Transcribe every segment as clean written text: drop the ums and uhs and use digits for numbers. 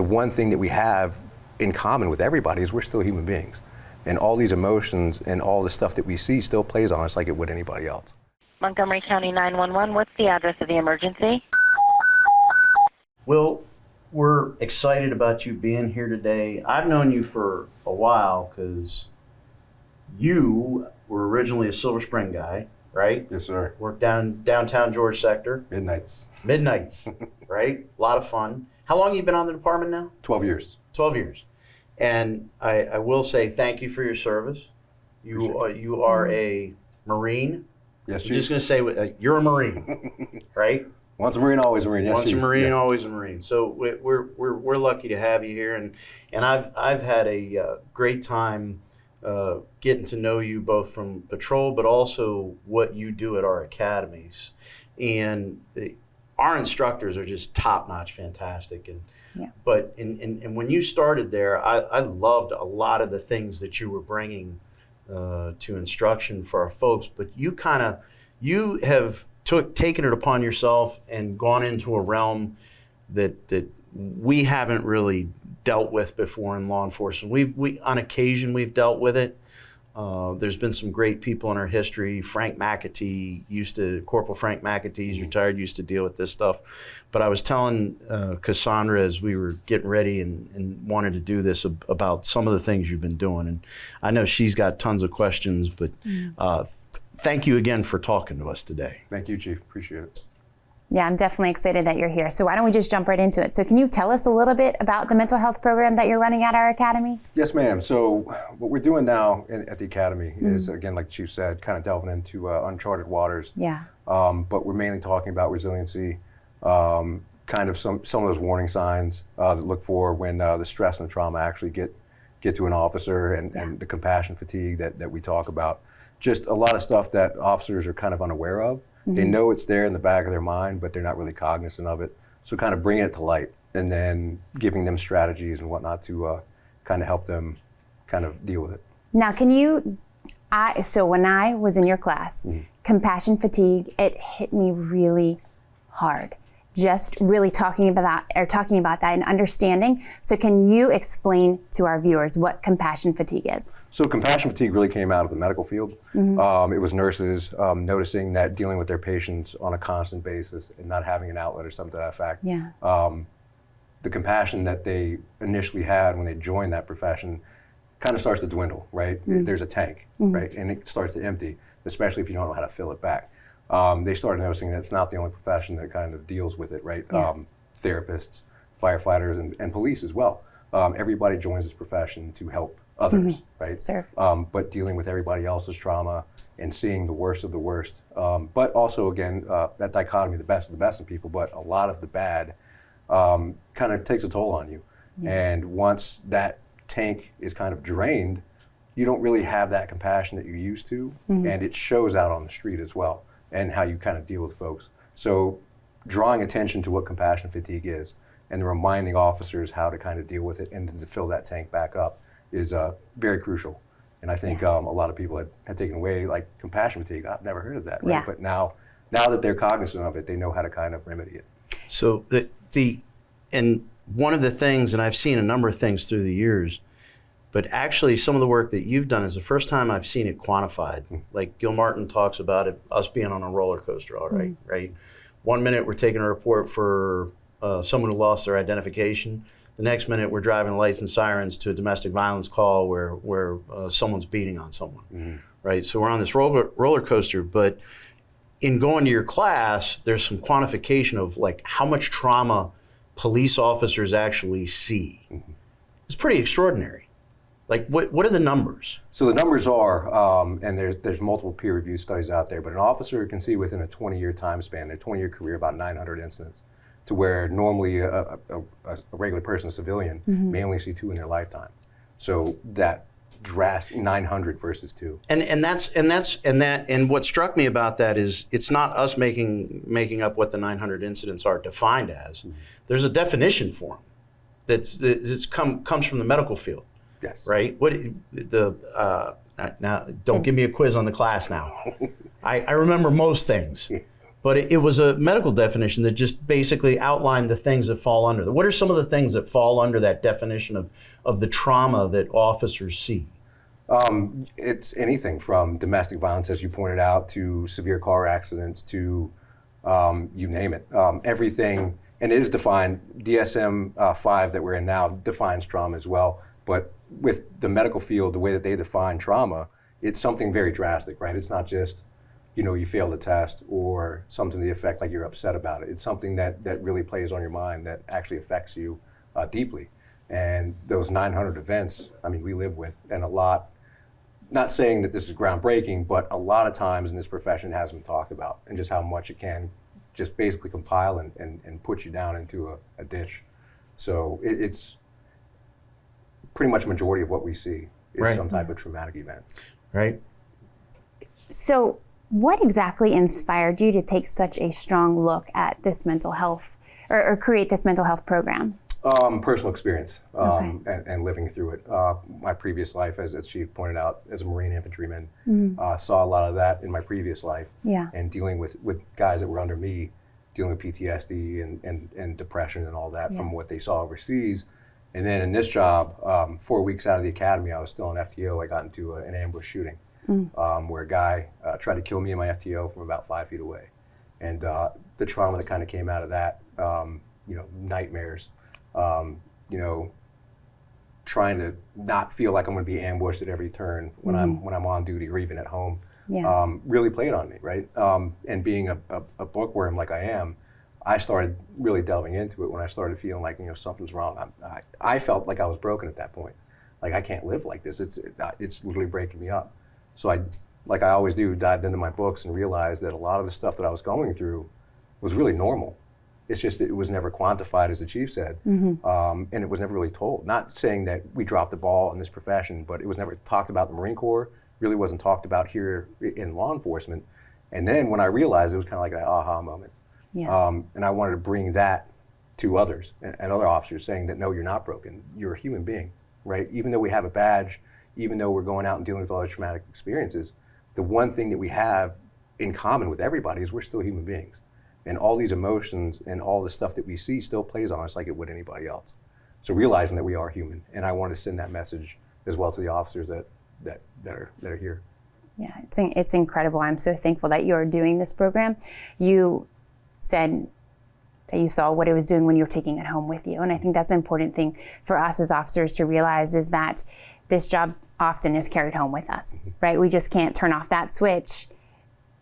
the one thing that we have in common with everybody is we're still human beings. And all these emotions and all the stuff that we see still plays on us like it would anybody else. Montgomery County 911, what's the address of the emergency? Will, we're excited about you being here today. I've known you for a while because you were originally a Silver Spring guy, right? Yes, sir. Worked downtown George sector. Midnights, right? A lot of fun. How long have you been on the department now? 12 years. 12 years. And I will say thank you for your service. You are a Marine. Yes, Chief. I'm just going to say you're a Marine, right? Once a Marine, always a Marine. Yes, Once Chief. a Marine, yes. Always a Marine. So we're lucky to have you here, and I've had a great time getting to know you both from patrol, but also what you do at our academies, and our instructors are just top-notch, fantastic. And but when you started there, I loved a lot of the things that you were bringing to instruction for our folks. But you have taken it upon yourself and gone into a realm that we haven't really dealt with before in law enforcement. We on occasion we've dealt with it. There's been some great people in our history. Corporal Frank McAtee's retired, used to deal with this stuff. But I was telling Cassandra as we were getting ready and wanted to do this about some of the things you've been doing. And I know she's got tons of questions, but thank you again for talking to us today. Thank you, Chief. Appreciate it. Yeah, I'm definitely excited that you're here. So why don't we just jump right into it? So can you tell us a little bit about the mental health program that you're running at our academy? Yes, ma'am. So what we're doing now at the academy is, again, like the Chief said, kind of delving into uncharted waters. Yeah. But we're mainly talking about resiliency, kind of some of those warning signs that look for when the stress and the trauma actually get to an officer, and the compassion fatigue that we talk about. Just a lot of stuff that officers are kind of unaware of. They know it's there in the back of their mind, but they're not really cognizant of it. So kind of bringing it to light and then giving them strategies and whatnot to kind of help them kind of deal with it. Now, so when I was in your class, compassion fatigue, it hit me really hard. Just really talking about that and understanding. So can you explain to our viewers what compassion fatigue is? So compassion fatigue really came out of the medical field. It was nurses noticing that dealing with their patients on a constant basis and not having an outlet or something to that effect. Yeah. The compassion that they initially had when they joined that profession kind of starts to dwindle, right? There's a tank, right? And it starts to empty, especially if you don't know how to fill it back. They started noticing that it's not the only profession that kind of deals with it, right? Yeah. Therapists, firefighters, and police as well. Everybody joins this profession to help others, right? Serve. But dealing with everybody else's trauma and seeing the worst of the worst. But also, again, that dichotomy, the best of the best in people, but a lot of the bad kind of takes a toll on you. Yeah. And once that tank is kind of drained, you don't really have that compassion that you used to, and it shows out on the street as well, and how you kind of deal with folks. So drawing attention to what compassion fatigue is and reminding officers how to kind of deal with it and to fill that tank back up is very crucial. And I think a lot of people had taken away like compassion fatigue. I've never heard of that, right? Yeah. But now that they're cognizant of it, they know how to kind of remedy it. So and one of the things, and I've seen a number of things through the years, but actually some of the work that you've done is the first time I've seen it quantified. Like Gil Martin talks about it, us being on a roller coaster, all right, right? 1 minute we're taking a report for someone who lost their identification. The next minute we're driving lights and sirens to a domestic violence call where someone's beating on someone, right? So we're on this roller coaster, but in going to your class, there's some quantification of like how much trauma police officers actually see. It's pretty extraordinary. Like, what are the numbers? So the numbers are, and there's multiple peer-reviewed studies out there, but an officer can see within a 20-year time span, their 20-year career, about 900 incidents, to where normally a regular person, a civilian, may only see 2 in their lifetime. So that drastic 900 versus 2. And what struck me about that is it's not us making up what the 900 incidents are defined as. There's a definition for them that's comes from the medical field. Yes. Right? Now, don't give me a quiz on the class now. I remember most things, but it was a medical definition that just basically outlined the things that fall under that. What are some of the things that fall under that definition of the trauma that officers see? It's anything from domestic violence, as you pointed out, to severe car accidents, to you name it. Everything, and it is defined, DSM-5 that we're in now defines trauma as well. But with the medical field, the way that they define trauma, it's something very drastic, right? It's not just, you failed a test or something to the effect like you're upset about it. It's something that really plays on your mind, that actually affects you deeply. And those 900 events, I mean, we live with, and a lot, not saying that this is groundbreaking, but a lot of times in this profession it hasn't been talked about, and just how much it can just basically compile and put you down into a ditch. So it's pretty much a majority of what we see is Right. some type of traumatic event. Right? So what exactly inspired you to take such a strong look at this mental health or create this mental health program? Personal experience Okay. and living through it. My previous life, as Chief pointed out, as a Marine infantryman, saw a lot of that in my previous life. Yeah. And dealing with guys that were under me, dealing with PTSD and depression and all that from what they saw overseas. And then in this job, 4 weeks out of the academy, I was still in FTO. I got into an ambush shooting where a guy tried to kill me in my FTO from about 5 feet away. And the trauma that kind of came out of that, nightmares, trying to not feel like I'm going to be ambushed at every turn when I'm on duty or even at home, really played on me, right? And being a bookworm like I am, I started really delving into it when I started feeling like something's wrong. I felt like I was broken at that point. Like, I can't live like this. It's literally breaking me up. So I, like I always do, dived into my books and realized that a lot of the stuff that I was going through was really normal. It's just that it was never quantified, as the chief said, and it was never really told. Not saying that we dropped the ball in this profession, but it was never talked about in the Marine Corps, really wasn't talked about here in law enforcement. And then when I realized, it was kind of like an aha moment. Yeah. And I wanted to bring that to others and other officers, saying that, no, you're not broken. You're a human being, right? Even though we have a badge, even though we're going out and dealing with all these traumatic experiences, the one thing that we have in common with everybody is we're still human beings. And all these emotions and all the stuff that we see still plays on us like it would anybody else. So realizing that we are human, and I want to send that message as well to the officers that are here. Yeah, it's incredible. I'm so thankful that you're doing this program. You said that you saw what it was doing when you were taking it home with you. And I think that's an important thing for us as officers to realize, is that this job often is carried home with us, right? We just can't turn off that switch.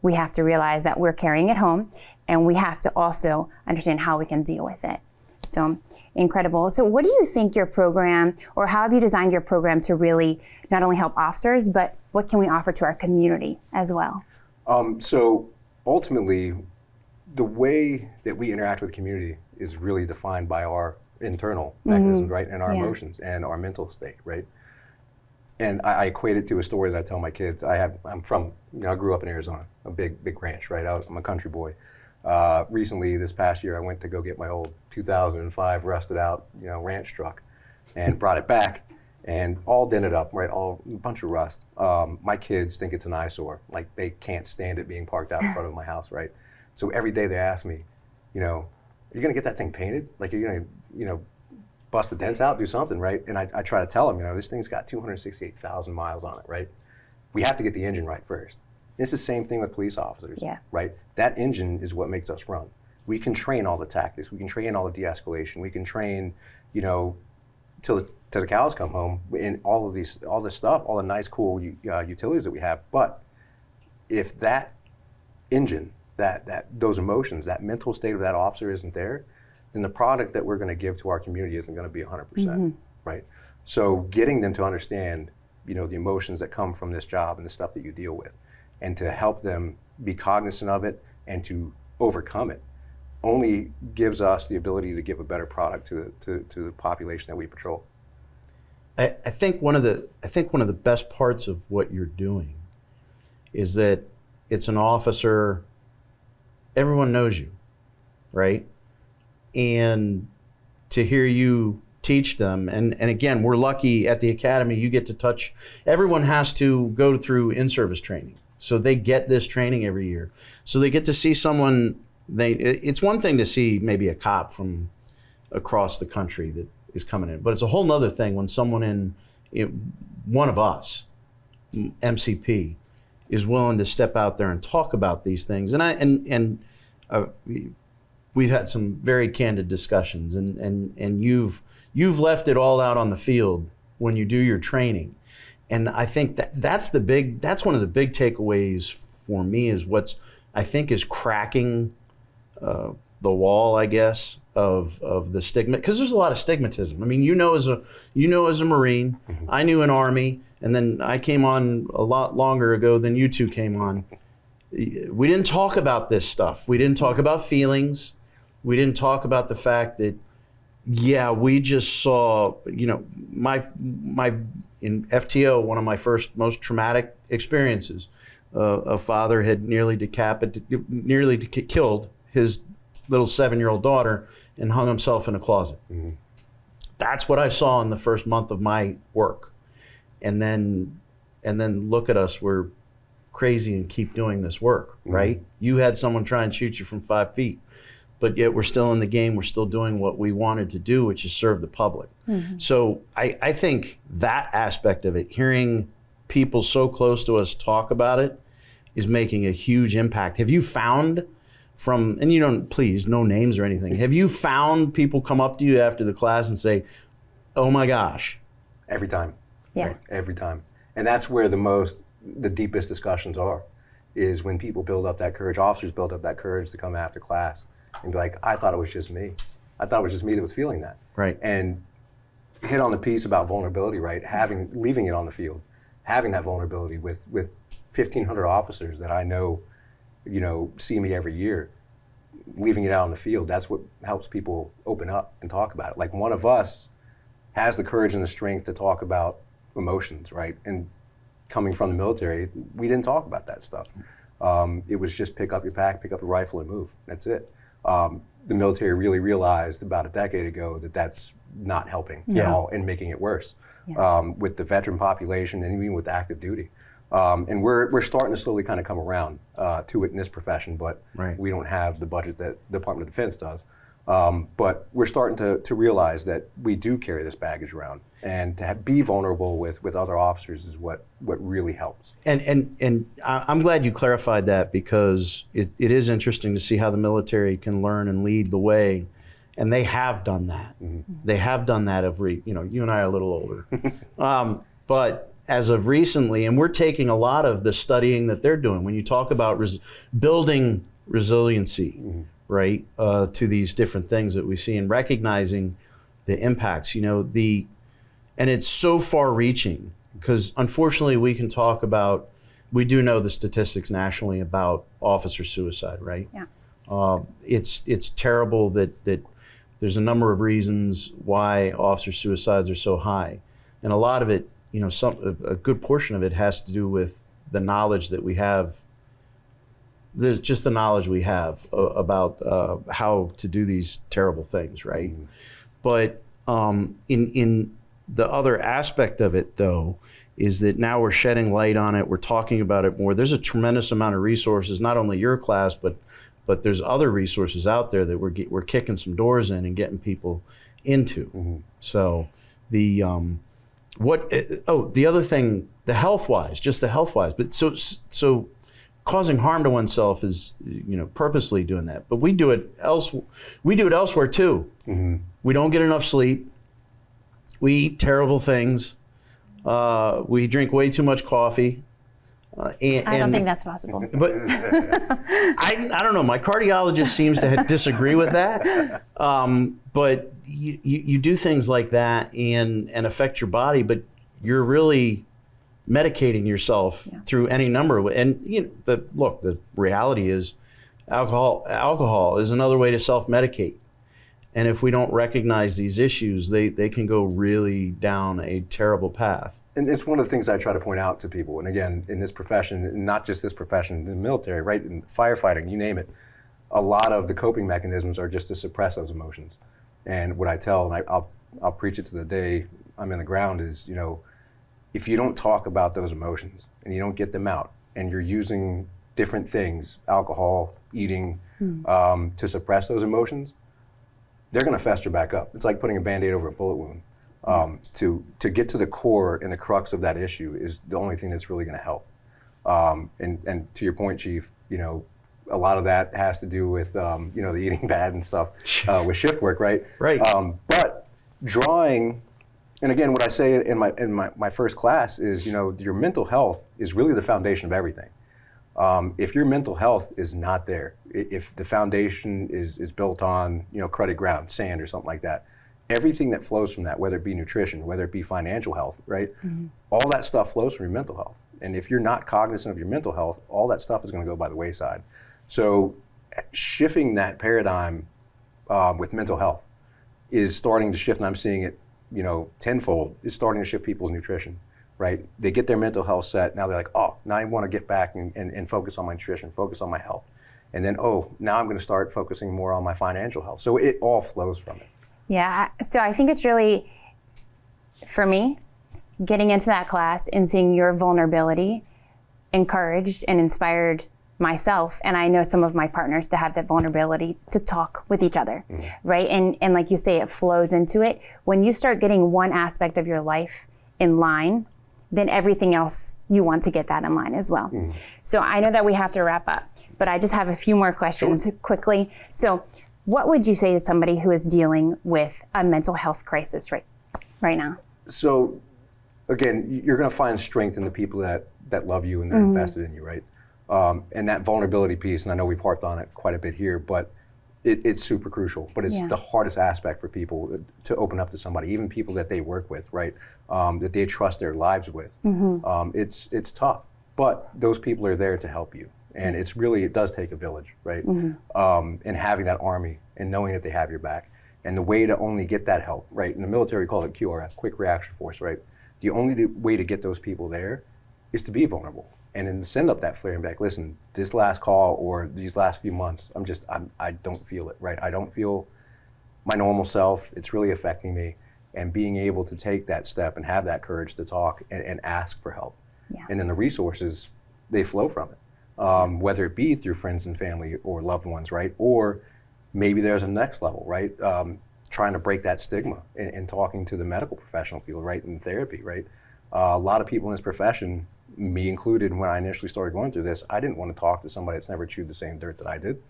We have to realize that we're carrying it home, and we have to also understand how we can deal with it. So incredible. So what do you think your program, or how have you designed your program to really not only help officers, but what can we offer to our community as well? So ultimately, the way that we interact with the community is really defined by our internal mechanisms, right? And our emotions and our mental state, right? And I equate it to a story that I tell my kids. I grew up in Arizona, a big ranch, right? I'm a country boy. Recently, this past year, I went to go get my old 2005 rusted out, ranch truck, and brought it back, and all dented up, right? All a bunch of rust. My kids think it's an eyesore. Like, they can't stand it being parked out in front of my house, right? So every day they ask me, are you gonna get that thing painted? Like, you're gonna, bust the dents out, do something, right? And I try to tell them, this thing's got 268,000 miles on it, right? We have to get the engine right first. It's the same thing with police officers, right? That engine is what makes us run. We can train all the tactics. We can train all the de-escalation. We can train, till the cows come home in all this stuff, all the nice, cool utilities that we have. But if that engine, those emotions, that mental state of that officer isn't there, then the product that we're going to give to our community isn't going to be 100%, right? So getting them to understand, the emotions that come from this job and the stuff that you deal with, and to help them be cognizant of it and to overcome it, only gives us the ability to give a better product to the population that we patrol. I think one of the best parts of what you're doing is that it's an officer. Everyone knows you, right? And to hear you teach them, and again, we're lucky at the academy. You get to touch. Everyone has to go through in-service training, So they get this training every year. So they get to see someone. It's one thing to see maybe a cop from across the country that is coming in, but it's a whole nother thing when someone one of us, MCP, is willing to step out there and talk about these things. And we've had some very candid discussions, and you've left it all out on the field when you do your training. And I think that's one of the big takeaways for me, is what's I think is cracking the wall, I guess, of the stigma, because there's a lot of stigmatism. I mean, as a Marine, mm-hmm. I knew an Army, and then I came on a lot longer ago than you two came on. We didn't talk about this stuff. We didn't talk about feelings. We didn't talk about the fact that, we just saw, my in FTO, one of my first most traumatic experiences, a father had nearly killed his little 7-year-old daughter and hung himself in a closet. Mm-hmm. That's what I saw in the first month of my work. And then look at us, we're crazy and keep doing this work, right? Mm-hmm. You had someone try and shoot you from 5 feet, but yet we're still in the game, we're still doing what we wanted to do, which is serve the public. Mm-hmm. So I think that aspect of it, hearing people so close to us talk about it, is making a huge impact. Have you found and you don't, please, no names or anything, have you found people come up to you after the class and say, oh my gosh? Every time. Yeah. Right? Every time. And that's where the deepest discussions are, is when people build up that courage, officers build up that courage to come after class and be like, I thought it was just me. I thought it was just me that was feeling that. Right. And hit on the piece about vulnerability, right? Leaving it on the field, having that vulnerability with 1,500 officers that I know, see me every year, leaving it out on the field, that's what helps people open up and talk about it. Like, one of us has the courage and the strength to talk about emotions, right? And coming from the military, we didn't talk about that stuff. It was just pick up your pack, pick up your rifle, and move. That's it. The military really realized about a decade ago that that's not helping at all, and making it worse with the veteran population and even with active duty. And we're starting to slowly kind of come around to it in this profession, but we don't have the budget that the Department of Defense does. But we're starting to realize that we do carry this baggage around, and to be vulnerable with other officers is what really helps. And I'm glad you clarified that, because it is interesting to see how the military can learn and lead the way, and they have done that. Mm-hmm. They have done that you and I are a little older, but as of recently, and we're taking a lot of the studying that they're doing when you talk about building resiliency. Mm-hmm. Right, to these different things that we see, and recognizing the impacts, and it's so far reaching, because unfortunately we do know the statistics nationally about officer suicide, right? Yeah. It's terrible that there's a number of reasons why officer suicides are so high. And a lot of it, a good portion of it has to do with the knowledge that we have. There's just the knowledge we have about how to do these terrible things, right? Mm-hmm. But in the other aspect of it, though, is that now we're shedding light on it. We're talking about it more. There's a tremendous amount of resources, not only your class, but there's other resources out there that we're kicking some doors in and getting people into. Mm-hmm. So the other thing, the health-wise, but so causing harm to oneself is, purposely doing that. But we do it elsewhere too. Mm-hmm. We don't get enough sleep. We eat terrible things. We drink way too much coffee. I don't think that's possible. But I don't know. My cardiologist seems to disagree with that. But you do things like that and affect your body, but you're really medicating yourself through any number of ways. And the reality is alcohol is another way to self-medicate. And if we don't recognize these issues, they can go really down a terrible path. And it's one of the things I try to point out to people. And again, in this profession, and not just this profession, in the military, right, in firefighting, you name it, a lot of the coping mechanisms are just to suppress those emotions. And what I tell, and I'll preach it to the day I'm in the ground, is, if you don't talk about those emotions and you don't get them out and you're using different things, alcohol, eating, to suppress those emotions, they're going to fester back up. It's like putting a Band-Aid over a bullet wound. To get to the core and the crux of that issue is the only thing that's really going to help. And to your point, Chief, a lot of that has to do with the eating bad and stuff with shift work, right? Right. But drawing, and again, what I say in my first class is, your mental health is really the foundation of everything. If your mental health is not there, if the foundation is built on cruddy ground, sand or something like that, everything that flows from that, whether it be nutrition, whether it be financial health, right? All that stuff flows from your mental health. And if you're not cognizant of your mental health, all that stuff is going to go by the wayside. So shifting that paradigm with mental health is starting to shift, and I'm seeing it, tenfold, is starting to shift people's nutrition, right? They get their mental health set, now they're like, oh, now I want to get back and focus on my nutrition, focus on my health. And then, oh, now I'm going to start focusing more on my financial health. So it all flows from it. Yeah, so I think it's really, for me, getting into that class and seeing your vulnerability encouraged and inspired myself, and I know some of my partners, to have that vulnerability to talk with each other, right? And like you say, it flows into it. When you start getting one aspect of your life in line, then everything else, you want to get that in line as well. So I know that we have to wrap up, but I just have a few more questions quickly. So what would you say to somebody who is dealing with a mental health crisis right now? So again, you're going to find strength in the people that love you and they're invested in you, right? And that vulnerability piece, and I know we've harped on it quite a bit here, but it's super crucial. But it's the hardest aspect for people to open up to somebody, even people that they work with, right? That they trust their lives with. It's tough, but those people are there to help you. And it does take a village, right? And having that army and knowing that they have your back. And the way to only get that help, right? In the military, we call it QRF, Quick Reaction Force, right? The only way to get those people there is to be vulnerable. And then send up that flare and back, listen, this last call or these last few months, I don't feel it, right? I don't feel my normal self. It's really affecting me. And being able to take that step and have that courage to talk and ask for help. And then the resources, they flow from it. Whether it be through friends and family or loved ones, right? Or maybe there's a next level, right? Trying to break that stigma and talking to the medical professional field, right? In therapy, right? A lot of people in this profession, me included, when I initially started going through this, I didn't want to talk to somebody that's never chewed the same dirt that I did.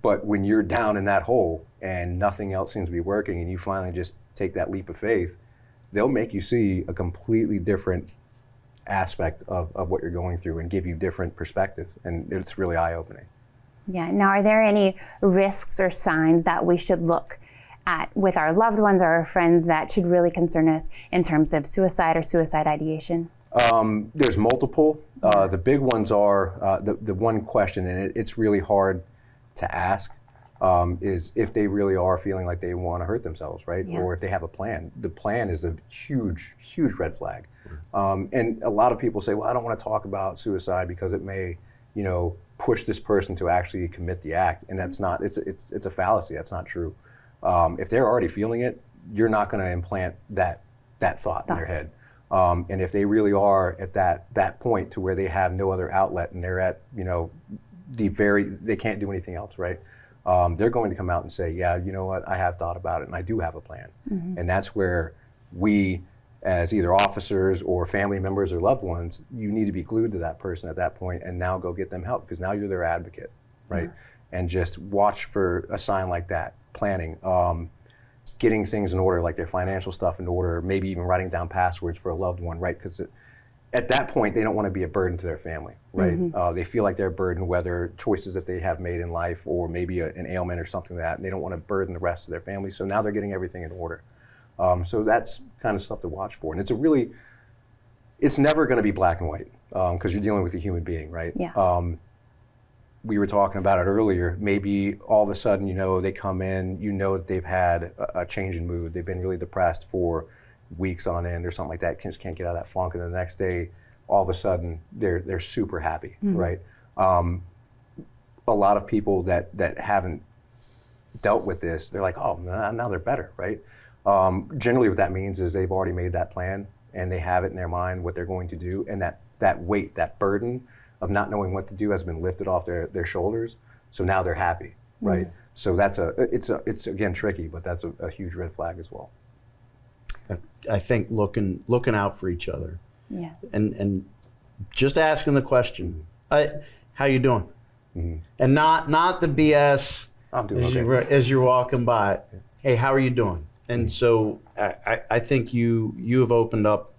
But when you're down in that hole and nothing else seems to be working and you finally just take that leap of faith, they'll make you see a completely different aspect of what you're going through and give you different perspectives. And it's really eye-opening. Yeah, now are there any risks or signs that we should look at with our loved ones or our friends that should really concern us in terms of suicide or suicide ideation? There's multiple. The big ones are, the one question, and it's really hard to ask, is if they really are feeling like they want to hurt themselves, right? Or if they have a plan. The plan is a huge, huge red flag. And a lot of people say, well, I don't want to talk about suicide because it may, push this person to actually commit the act. And that's not, it's a fallacy. That's not true. If they're already feeling it, you're not going to implant that thought in their head. And if they really are at that point to where they have no other outlet and they're at, they can't do anything else, right? They're going to come out and say, yeah, you know what, I have thought about it and I do have a plan. And that's where we, as either officers or family members or loved ones, you need to be glued to that person at that point and now go get them help because now you're their advocate, right? And just watch for a sign like that, planning. Getting things in order, like their financial stuff in order, maybe even writing down passwords for a loved one, right? Because at that point, they don't want to be a burden to their family, right? They feel like they're a burden, whether choices that they have made in life or maybe an ailment or something like that, and they don't want to burden the rest of their family. So now they're getting everything in order. So that's kind of stuff to watch for. And it's never going to be black and white because you're dealing with a human being, right? We were talking about it earlier. Maybe all of a sudden, they come in, that they've had a change in mood. They've been really depressed for weeks on end or something like that. Just can't get out of that funk. And the next day, all of a sudden, they're super happy, right? A lot of people that haven't dealt with this, they're like, oh, now they're better, right? Generally, what that means is they've already made that plan and they have it in their mind what they're going to do, and that weight, that burden of not knowing what to do has been lifted off their shoulders. So now they're happy, right? So it's again tricky, but that's a huge red flag as well. I think looking out for each other, Yes. and just asking the question, how you doing? And not the BS I'm doing okay. as you're walking by. Hey, how are you doing? And so I think you have opened up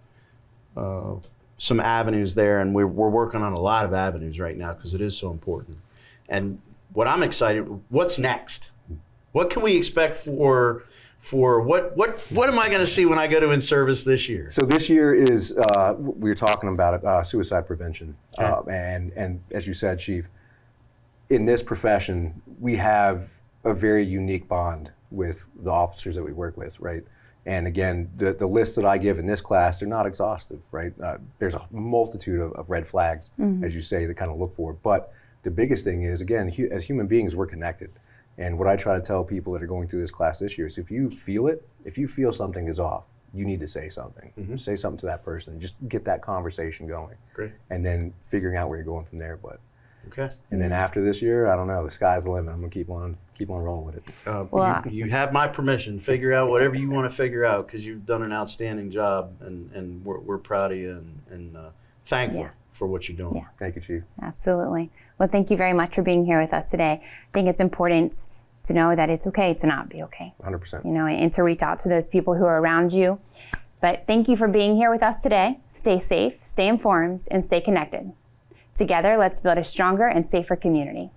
some avenues there, and we're working on a lot of avenues right now because it is so important. And what I'm excited, what's next? What can we expect for what am I going to see when I go to in-service this year? So this year is, we were talking about it, suicide prevention. Okay. And as you said, Chief, in this profession, we have a very unique bond with the officers that we work with, right? And again, the list that I give in this class, they're not exhaustive, right? There's a multitude of red flags, as you say, to kind of look for. But the biggest thing is, again, as human beings, we're connected. And what I try to tell people that are going through this class this year is if you feel it, if you feel something is off, you need to say something. Say something to that person. Just get that conversation going. Great. And then figuring out where you're going from there. But Okay. and then after this year, I don't know. The sky's the limit. I'm gonna keep on rolling with it. Well, you have my permission. Figure out whatever you want to figure out because you've done an outstanding job, and we're proud of you and thankful for what you're doing. Yeah. Thank you, Chief. Absolutely. Well, thank you very much for being here with us today. I think it's important to know that it's okay to not be okay. 100%. You know, and to reach out to those people who are around you. But thank you for being here with us today. Stay safe, stay informed, and stay connected. Together, let's build a stronger and safer community.